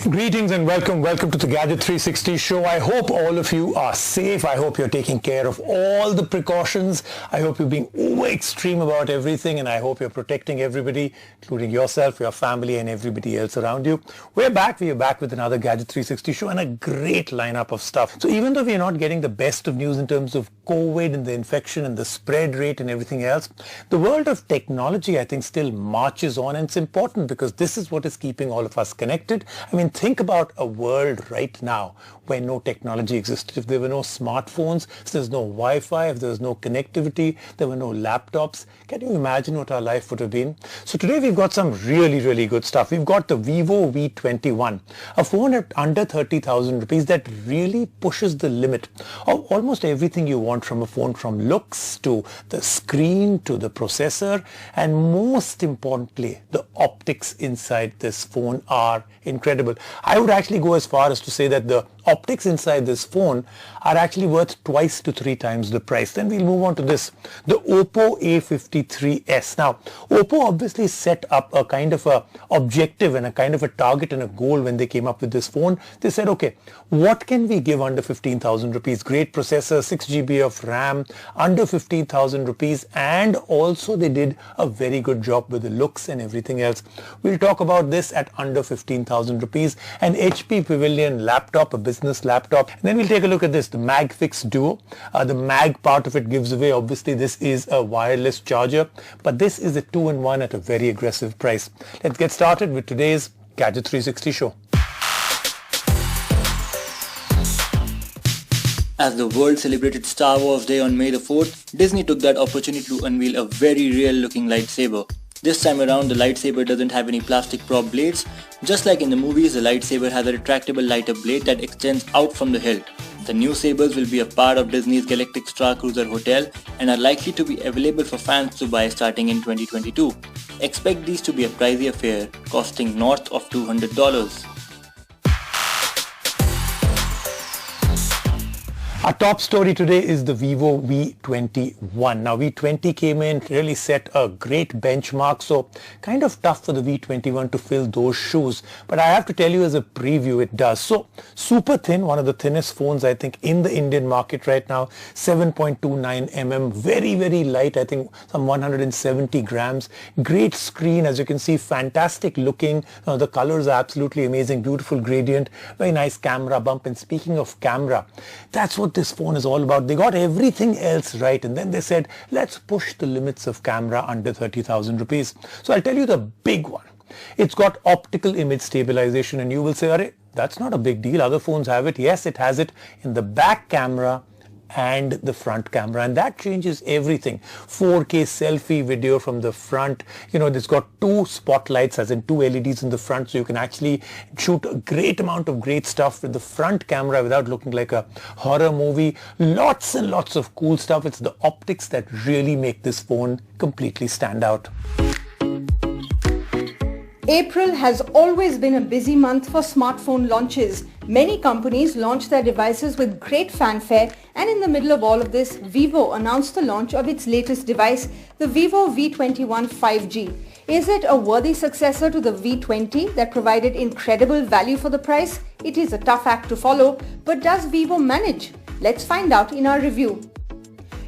Greetings and welcome to the Gadget 360 show. I hope all of you are safe. I hope you're taking care of all the precautions. I hope you're being over extreme about everything, and I hope you're protecting everybody, including yourself, your family, and everybody else around you. We are back with another Gadget 360 show and a great lineup of stuff. So even though we are not getting the best of news in terms of COVID and the infection and the spread rate and everything else, the world of technology, I think, still marches on, and it's important because this is what is keeping all of us connected. I mean, think about a world right now where no technology existed. If there were no smartphones, if there's no Wi-Fi, if there's no connectivity, there were no laptops, can you imagine what our life would have been? So today we've got some really good stuff. We've got the Vivo V21, a phone at under 30,000 rupees that really pushes the limit of almost everything you want from a phone, from looks to the screen to the processor, and most importantly, the optics inside this phone are incredible. I would actually go as far as to say that the optics inside this phone are actually worth twice to three times the price. Then we'll move on to this, the Oppo A53s. Now, Oppo obviously set up a kind of a objective and a kind of a target and a goal when they came up with this phone. They said, okay, what can we give under 15,000 rupees? Great processor, 6 GB of RAM, under 15,000 rupees, and also they did a very good job with the looks and everything else. We'll talk about this at under 15,000 rupees, an HP Pavilion laptop, a business laptop. And then we'll take a look at this, the Magfix Duo. The Mag part of it gives away. Obviously, this is a wireless charger, but this is a 2-in-1 at a very aggressive price. Let's get started with today's Gadget 360 show. As the world celebrated Star Wars Day on May the 4th, Disney took that opportunity to unveil a very real-looking lightsaber. This time around, the lightsaber doesn't have any plastic prop blades. Just like in the movies, the lightsaber has a retractable lighter blade that extends out from the hilt. The new sabers will be a part of Disney's Galactic Star Cruiser Hotel and are likely to be available for fans to buy starting in 2022. Expect these to be a pricey affair, costing north of $200. Our top story today is the Vivo V21. Now V20 came in, really set a great benchmark, so kind of tough for the V21 to fill those shoes. But I have to tell you as a preview, it does. So super thin, one of the thinnest phones I think in the Indian market right now, 7.29 mm, very light, I think some 170 grams. Great screen, as you can see, fantastic looking. The colors are absolutely amazing, beautiful gradient, very nice camera bump. And speaking of camera, that's what this phone is all about. They got everything else right, and then they said, let's push the limits of camera under 30,000 rupees. So I'll tell you the big one. It's got optical image stabilization, and you will say, Arey, that's not a big deal. Other phones have it. Yes, it has it in the back camera and the front camera, and that changes everything. 4K selfie video from the front. It's got two spotlights, as in two LEDs in the front, so you can actually shoot a great amount of great stuff with the front camera without looking like a horror movie. Lots and lots of cool stuff. It's the optics that really make this phone completely stand out. April has always been a busy month for smartphone launches. Many companies launch their devices with great fanfare, and in the middle of all of this, Vivo announced the launch of its latest device, the Vivo V21 5G. Is it a worthy successor to the V20 that provided incredible value for the price? It is a tough act to follow, but does Vivo manage? Let's find out in our review.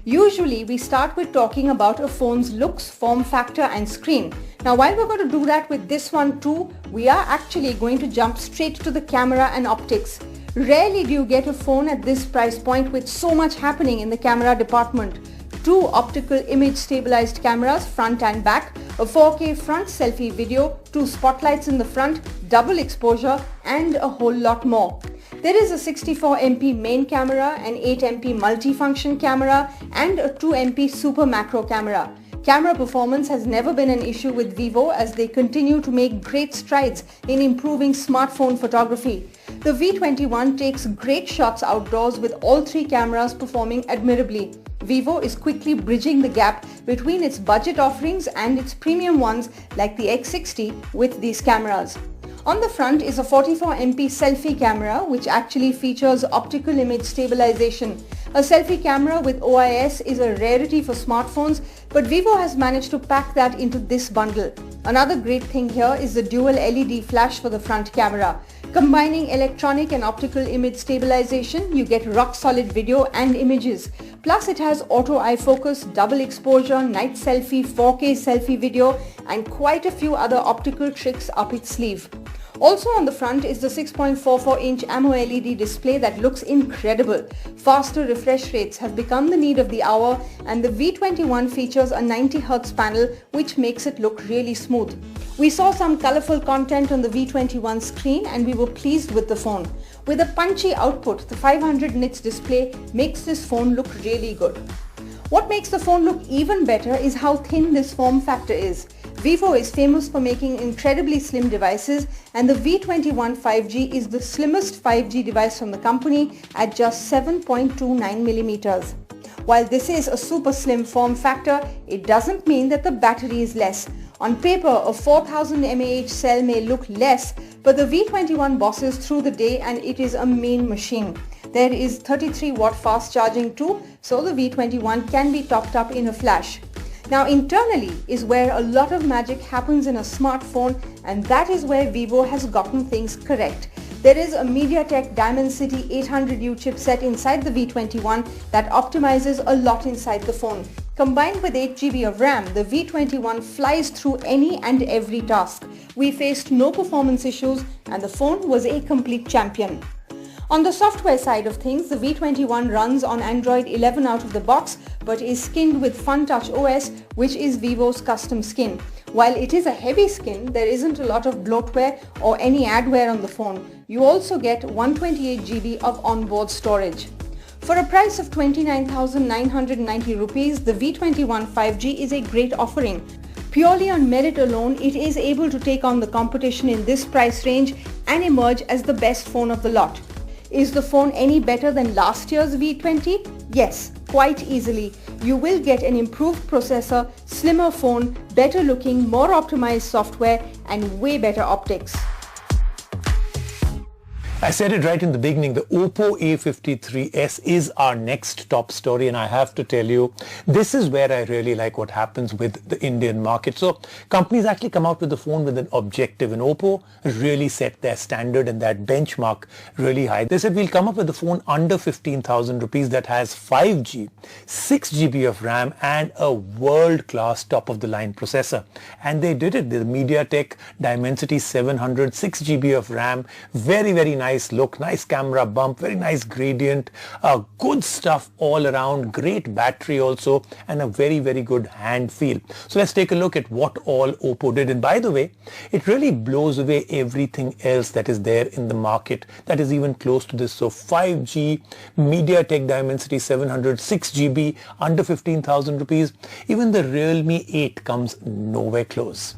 Usually, we start with talking about a phone's looks, form factor and screen. Now, while we're going to do that with this one too, we are actually going to jump straight to the camera and optics. Rarely do you get a phone at this price point with so much happening in the camera department. Two optical image stabilized cameras, front and back, a 4K front selfie video, two spotlights in the front, double exposure, and a whole lot more. There is a 64MP main camera, an 8MP multifunction camera, and a 2MP super macro camera. Camera performance has never been an issue with Vivo as they continue to make great strides in improving smartphone photography. The V21 takes great shots outdoors with all three cameras performing admirably. Vivo is quickly bridging the gap between its budget offerings and its premium ones like the X60 with these cameras. On the front is a 44MP selfie camera which actually features optical image stabilization. A selfie camera with OIS is a rarity for smartphones, but Vivo has managed to pack that into this bundle. Another great thing here is the dual LED flash for the front camera. Combining electronic and optical image stabilization, you get rock-solid video and images. Plus it has auto eye focus, double exposure, night selfie, 4K selfie video and quite a few other optical tricks up its sleeve. Also on the front is the 6.44-inch AMOLED display that looks incredible. Faster refresh rates have become the need of the hour, and the V21 features a 90Hz panel which makes it look really smooth. We saw some colorful content on the V21 screen and we were pleased with the phone. With a punchy output, the 500 nits display makes this phone look really good. What makes the phone look even better is how thin this form factor is. Vivo is famous for making incredibly slim devices, and the V21 5G is the slimmest 5G device from the company at just 7.29mm. While this is a super slim form factor, it doesn't mean that the battery is less. On paper, a 4000 mAh cell may look less, but the V21 bosses through the day and it is a mean machine. There is 33 watt fast charging too, so the V21 can be topped up in a flash. Now internally is where a lot of magic happens in a smartphone, and that is where Vivo has gotten things correct. There is a MediaTek Dimensity 800U chipset inside the V21 that optimizes a lot inside the phone. Combined with 8GB of RAM, the V21 flies through any and every task. We faced no performance issues and the phone was a complete champion. On the software side of things, the V21 runs on Android 11 out of the box but is skinned with FunTouch OS, which is Vivo's custom skin. While it is a heavy skin, there isn't a lot of bloatware or any adware on the phone. You also get 128GB of onboard storage. For a price of 29,990 rupees, the V21 5G is a great offering. Purely on merit alone, it is able to take on the competition in this price range and emerge as the best phone of the lot. Is the phone any better than last year's V20? Yes, quite easily. You will get an improved processor, slimmer phone, better looking, more optimized software and way better optics. I said it right in the beginning, the Oppo A53s is our next top story, and I have to tell you, this is where I really like what happens with the Indian market. So companies actually come out with the phone with an objective, and Oppo really set their standard and that benchmark really high. They said we'll come up with a phone under 15,000 rupees that has 5G, 6GB of RAM and a world-class top-of-the-line processor. And they did it. The MediaTek Dimensity 700, 6GB of RAM, very, very nice look, nice camera bump, very nice gradient, good stuff all around, great battery also, and a very, very good hand feel. So let's take a look at what all Oppo did. And by the way, it really blows away everything else that is there in the market that is even close to this. So 5G, MediaTek Dimensity 700, 6GB, under 15,000 rupees. Even the Realme 8 comes nowhere close.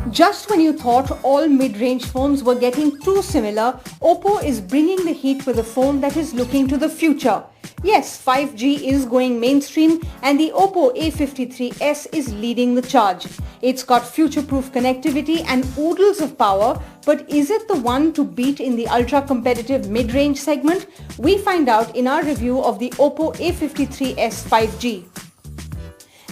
Just when you thought all mid-range phones were getting too similar, Oppo is bringing the heat with a phone that is looking to the future. Yes, 5G is going mainstream and the Oppo A53s is leading the charge. It's got future-proof connectivity and oodles of power, but is it the one to beat in the ultra-competitive mid-range segment? We find out in our review of the Oppo A53s 5G.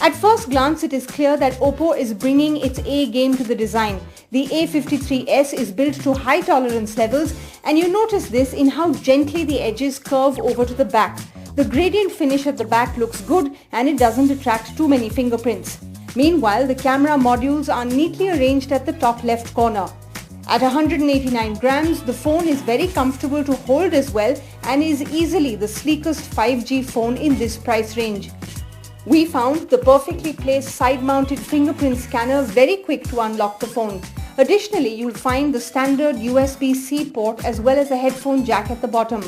At first glance, it is clear that Oppo is bringing its A game to the design. The A53s is built to high tolerance levels, and you notice this in how gently the edges curve over to the back. The gradient finish at the back looks good and it doesn't attract too many fingerprints. Meanwhile, the camera modules are neatly arranged at the top left corner. At 189 grams, the phone is very comfortable to hold as well and is easily the sleekest 5G phone in this price range. We found the perfectly placed side-mounted fingerprint scanner very quick to unlock the phone. Additionally, you'll find the standard USB-C port as well as a headphone jack at the bottom.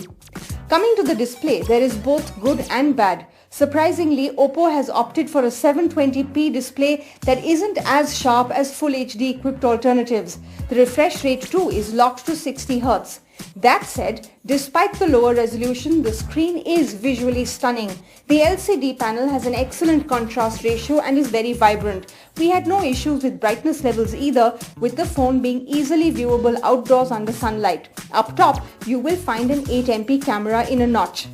Coming to the display, there is both good and bad. Surprisingly, Oppo has opted for a 720p display that isn't as sharp as Full HD equipped alternatives. The refresh rate too is locked to 60Hz. That said, despite the lower resolution, the screen is visually stunning. The LCD panel has an excellent contrast ratio and is very vibrant. We had no issues with brightness levels either, with the phone being easily viewable outdoors under sunlight. Up top, you will find an 8MP camera in a notch.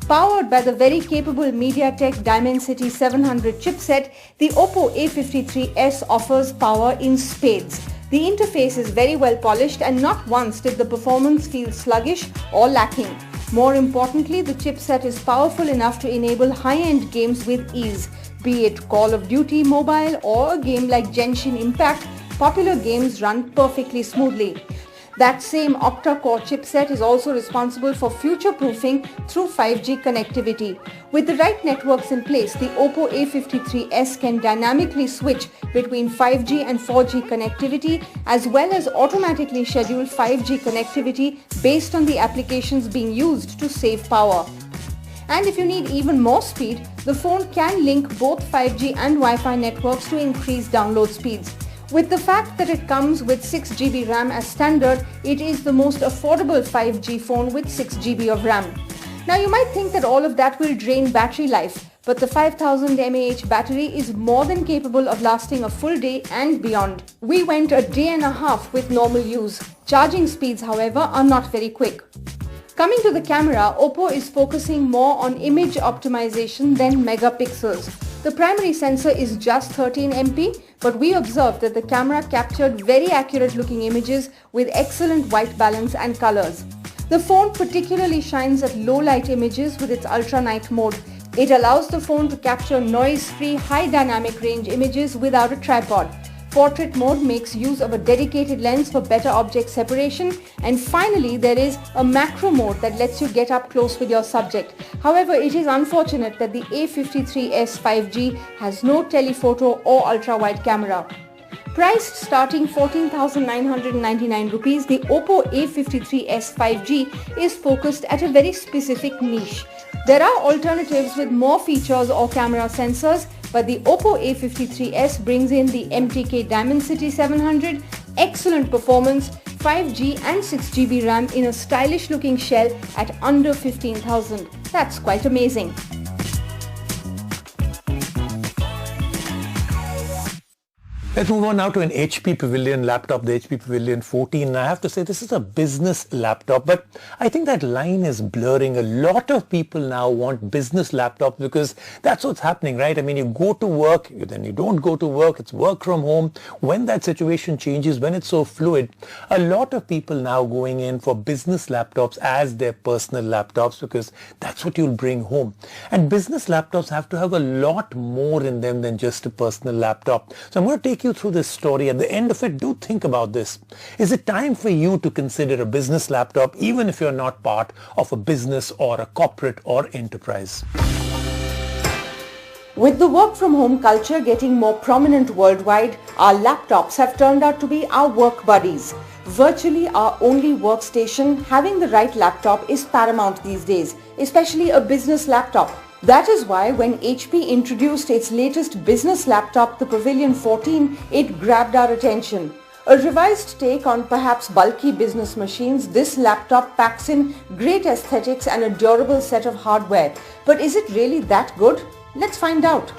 Powered by the very capable MediaTek Dimensity 700 chipset, the Oppo A53s offers power in spades. The interface is very well polished and not once did the performance feel sluggish or lacking. More importantly, the chipset is powerful enough to enable high-end games with ease. Be it Call of Duty Mobile or a game like Genshin Impact, popular games run perfectly smoothly. That same octa-core chipset is also responsible for future-proofing through 5G connectivity. With the right networks in place, the Oppo A53s can dynamically switch between 5G and 4G connectivity as well as automatically schedule 5G connectivity based on the applications being used to save power. And if you need even more speed, the phone can link both 5G and Wi-Fi networks to increase download speeds. With the fact that it comes with 6GB RAM as standard, it is the most affordable 5G phone with 6GB of RAM. Now you might think that all of that will drain battery life, but the 5000 mAh battery is more than capable of lasting a full day and beyond. We went a day and a half with normal use. Charging speeds, however, are not very quick. Coming to the camera, Oppo is focusing more on image optimization than megapixels. The primary sensor is just 13 MP, but we observed that the camera captured very accurate looking images with excellent white balance and colors. The phone particularly shines at low light images with its ultra night mode. It allows the phone to capture noise-free high dynamic range images without a tripod. Portrait mode makes use of a dedicated lens for better object separation, and finally there is a macro mode that lets you get up close with your subject. However, it is unfortunate that the A53s 5G has no telephoto or ultra-wide camera. Priced starting 14,999 rupees, the Oppo A53s 5G is focused at a very specific niche. There are alternatives with more features or camera sensors, but the Oppo A53s brings in the MTK Dimensity 700, excellent performance, 5G and 6GB RAM in a stylish looking shell at under 15,000. That's quite amazing. Let's move on now to an HP Pavilion laptop, the HP Pavilion 14. And I have to say this is a business laptop, but I think that line is blurring. A lot of people now want business laptops because that's what's happening, right? I mean, you go to work, then you don't go to work, it's work from home. When that situation changes, when it's so fluid, a lot of people now going in for business laptops as their personal laptops because that's what you'll bring home. And business laptops have to have a lot more in them than just a personal laptop. So I'm going to take you through this story. At the end of it, do think about this. Is it time for you to consider a business laptop even if you're not part of a business or a corporate or enterprise? With the work from home culture getting more prominent worldwide, our laptops have turned out to be our work buddies. Virtually our only workstation, having the right laptop is paramount these days, especially a business laptop. That is why when HP introduced its latest business laptop, the Pavilion 14, it grabbed our attention. A revised take on perhaps bulky business machines, this laptop packs in great aesthetics and a durable set of hardware. But is it really that good? Let's find out.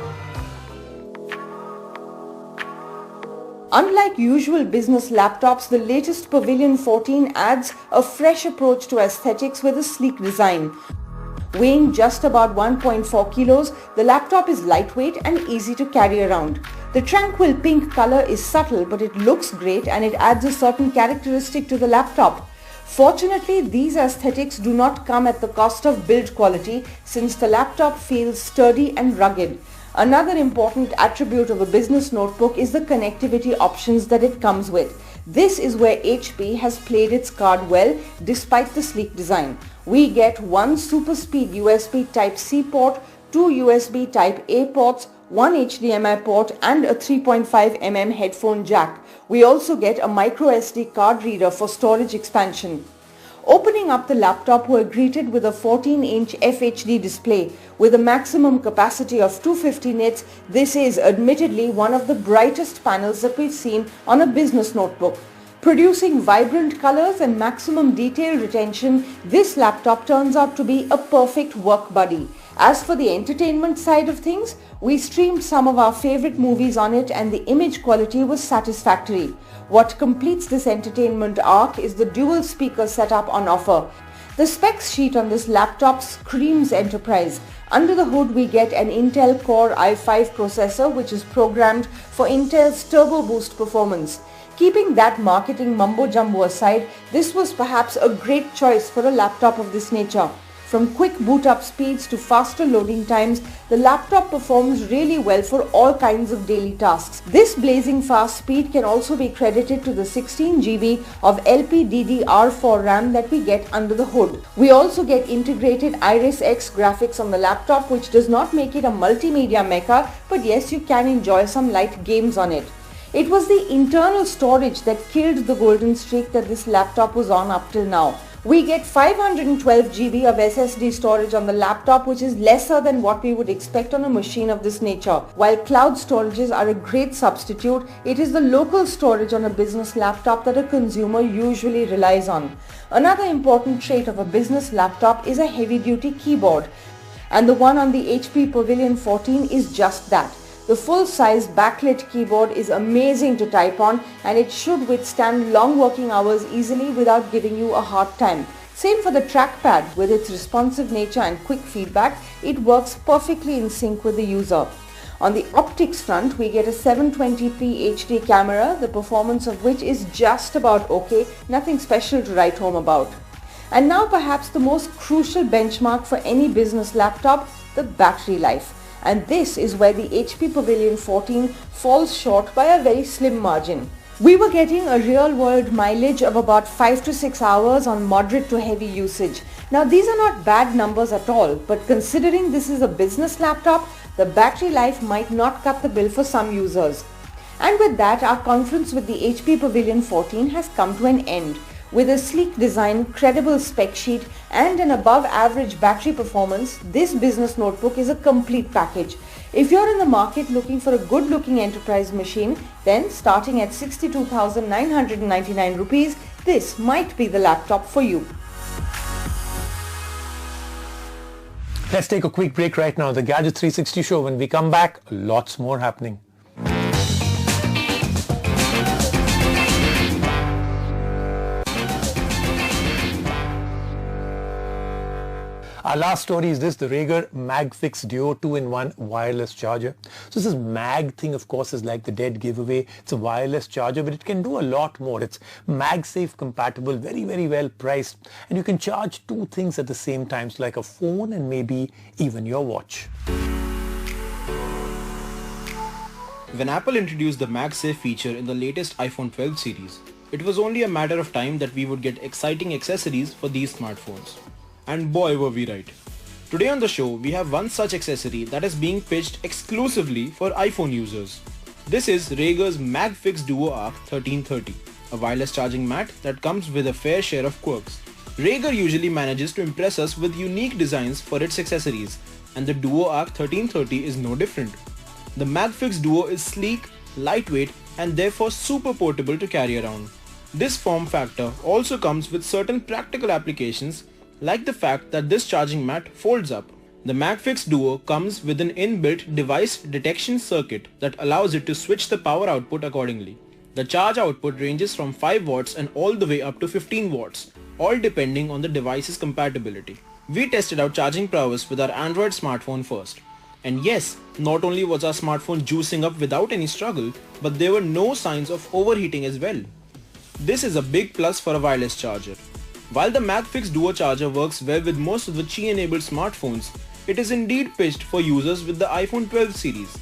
Unlike usual business laptops, the latest Pavilion 14 adds a fresh approach to aesthetics with a sleek design. Weighing just about 1.4 kilos, the laptop is lightweight and easy to carry around. The tranquil pink color is subtle, but it looks great and it adds a certain characteristic to the laptop. Fortunately, these aesthetics do not come at the cost of build quality since the laptop feels sturdy and rugged. Another important attribute of a business notebook is the connectivity options that it comes with. This is where HP has played its card well despite the sleek design. We get one super speed USB Type-C port, two USB Type-A ports, one HDMI port and a 3.5mm headphone jack. We also get a micro SD card reader for storage expansion. Opening up the laptop, we're greeted with a 14-inch FHD display. With a maximum capacity of 250 nits, this is admittedly one of the brightest panels that we've seen on a business notebook. Producing vibrant colors and maximum detail retention, this laptop turns out to be a perfect work buddy. As for the entertainment side of things, we streamed some of our favorite movies on it and the image quality was satisfactory. What completes this entertainment arc is the dual speaker setup on offer. The specs sheet on this laptop screams enterprise. Under the hood we get an Intel Core i5 processor which is programmed for Intel's Turbo Boost performance. Keeping that marketing mumbo-jumbo aside, this was perhaps a great choice for a laptop of this nature. From quick boot-up speeds to faster loading times, the laptop performs really well for all kinds of daily tasks. This blazing fast speed can also be credited to the 16 GB of LPDDR4 RAM that we get under the hood. We also get integrated Iris X graphics on the laptop, which does not make it a multimedia mecca, but yes, you can enjoy some light games on it. It was the internal storage that killed the golden streak that this laptop was on up till now. We get 512 GB of SSD storage on the laptop, which is lesser than what we would expect on a machine of this nature. While cloud storages are a great substitute, it is the local storage on a business laptop that a consumer usually relies on. Another important trait of a business laptop is a heavy-duty keyboard, and the one on the HP Pavilion 14 is just that. The full-size backlit keyboard is amazing to type on, and it should withstand long working hours easily without giving you a hard time. Same for the trackpad. With its responsive nature and quick feedback, it works perfectly in sync with the user. On the optics front, we get a 720p HD camera, the performance of which is just about okay, nothing special to write home about. And now perhaps the most crucial benchmark for any business laptop, the battery life. And this is where the HP Pavilion 14 falls short by a very slim margin. We were getting a real-world mileage of about 5 to 6 hours on moderate to heavy usage. Now these are not bad numbers at all, but considering this is a business laptop, the battery life might not cut the bill for some users. And with that, our conference with the HP Pavilion 14 has come to an end. With a sleek design, credible spec sheet and an above average battery performance, this business notebook is a complete package. If you're in the market looking for a good looking enterprise machine, then starting at 62,999 rupees, this might be the laptop for you. Let's take a quick break right now. The Gadget 360 show. When we come back, lots more happening. Our last story is this, the Raegr Magfix Duo 2-in-1 wireless charger. So this Mag thing, of course, is like the dead giveaway. It's a wireless charger, but it can do a lot more. It's MagSafe compatible, very, very well priced. And you can charge two things at the same time, so like a phone and maybe even your watch. When Apple introduced the MagSafe feature in the latest iPhone 12 series, it was only a matter of time that we would get exciting accessories for these smartphones. And boy were we right. Today on the show, we have one such accessory that is being pitched exclusively for iPhone users. This is Raegr's Magfix Duo Arc 1330, a wireless charging mat that comes with a fair share of quirks. Raegr usually manages to impress us with unique designs for its accessories, and the Duo Arc 1330 is no different. The Magfix Duo is sleek, lightweight, and therefore super portable to carry around. This form factor also comes with certain practical applications, like the fact that this charging mat folds up. The Magfix Duo comes with an inbuilt device detection circuit that allows it to switch the power output accordingly. The charge output ranges from 5 watts and all the way up to 15 watts, all depending on the device's compatibility. We tested out charging prowess with our Android smartphone first. And yes, not only was our smartphone juicing up without any struggle, but there were no signs of overheating as well. This is a big plus for a wireless charger. While the Magfix Duo charger works well with most of the Qi-enabled smartphones, it is indeed pitched for users with the iPhone 12 series.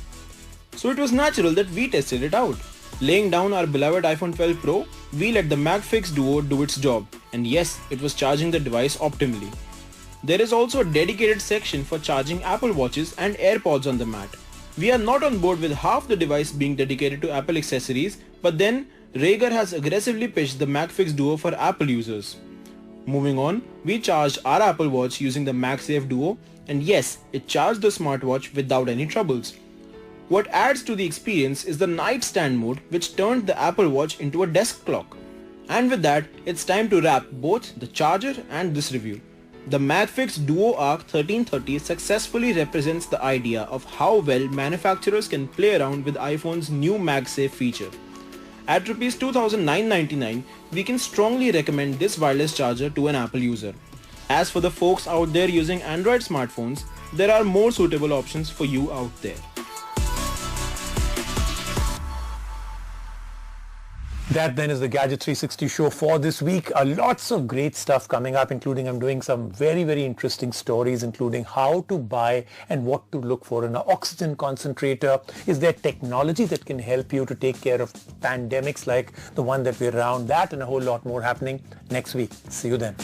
So it was natural that we tested it out. Laying down our beloved iPhone 12 Pro, we let the Magfix Duo do its job, and yes, it was charging the device optimally. There is also a dedicated section for charging Apple Watches and AirPods on the mat. We are not on board with half the device being dedicated to Apple accessories, but then Raegr has aggressively pitched the Magfix Duo for Apple users. Moving on, we charged our Apple Watch using the MagSafe Duo, and yes, it charged the smartwatch without any troubles. What adds to the experience is the nightstand mode, which turned the Apple Watch into a desk clock. And with that, it's time to wrap both the charger and this review. The Magfix Duo Arc 1330 successfully represents the idea of how well manufacturers can play around with iPhone's new MagSafe feature. At Rs 2,999, we can strongly recommend this wireless charger to an Apple user. As for the folks out there using Android smartphones, there are more suitable options for you out there. That then is the Gadget 360 show for this week. Lots of great stuff coming up, including I'm doing some very, very interesting stories, including how to buy and what to look for in an oxygen concentrator. Is there technology that can help you to take care of pandemics like the one that we're around? That and a whole lot more happening next week. See you then.